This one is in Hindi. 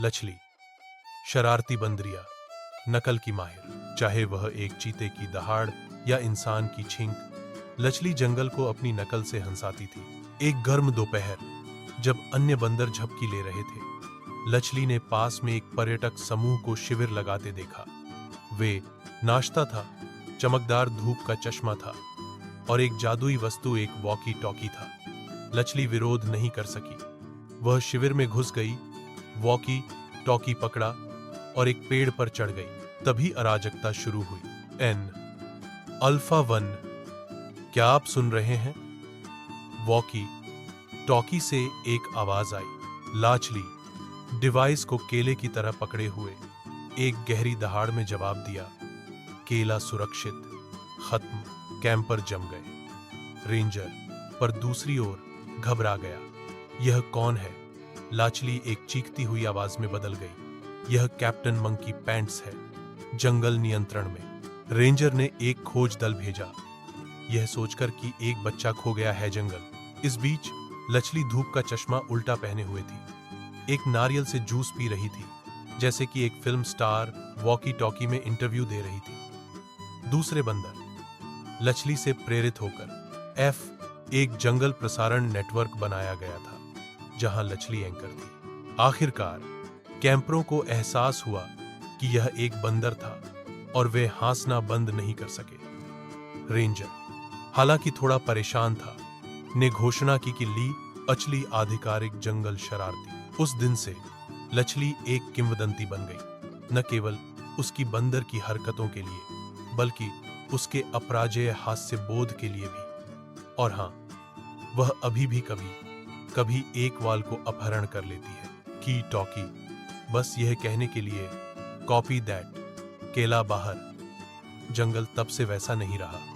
लचली, शरारती बंदरिया, नकल की माहिर, चाहे वह एक चीते की दहाड़ या इंसान की छींक, लचली जंगल को अपनी नकल से हंसाती थी। एक गर्म दोपहर, जब अन्य बंदर झपकी ले रहे थे, लचली ने पास में एक पर्यटक समूह को शिविर लगाते देखा। वे नाश्ता था, चमकदार धूप का चश्मा था और एक जादुई वस्तु, एक वॉकी टॉकी था। लचली विरोध नहीं कर सकी। वह शिविर में घुस गई, वॉकी टॉकी पकड़ा और एक पेड़ पर चढ़ गई। तभी अराजकता शुरू हुई। एन अल्फा 1, क्या आप सुन रहे हैं? वॉकी टॉकी से एक आवाज आई। लाचली डिवाइस को केले की तरह पकड़े हुए एक गहरी दहाड़ में जवाब दिया। केला सुरक्षित, खत्म। कैंपर जम गए। रेंजर पर दूसरी ओर घबरा गया। यह कौन है? लाचली एक चीखती हुई आवाज में बदल गई। यह कैप्टन मंकी पैंट्स है, जंगल नियंत्रण में। रेंजर ने एक खोज दल भेजा, यह सोचकर कि एक बच्चा खो गया है जंगल। इस बीच लचली धूप का चश्मा उल्टा पहने हुए थी, एक नारियल से जूस पी रही थी, जैसे कि एक फिल्म स्टार वॉकी टॉकी में इंटरव्यू दे रही थी। दूसरे बंदर लचली से प्रेरित होकर एक जंगल प्रसारण नेटवर्क बनाया गया था, जहां लचली एंकर थी। आखिरकार कैंपरों को एहसास हुआ कि यह एक बंदर था और वे हंसना बंद नहीं कर सके। रेंजर, हालांकि थोड़ा परेशान था, ने घोषणा की कि लचली आधिकारिक जंगल शरारती। उस दिन से लचली एक किंवदंती बन गई, न केवल उसकी बंदर की हरकतों के लिए, बल्कि उसके अपराजेय हास्य बोध के लिए भी। और हां, वह अभी भी कभी एक वाल को अपहरण कर लेती है। की टॉकी, बस यह कहने के लिए, कॉपी दैट। केला बाहर। जंगल तब से वैसा नहीं रहा।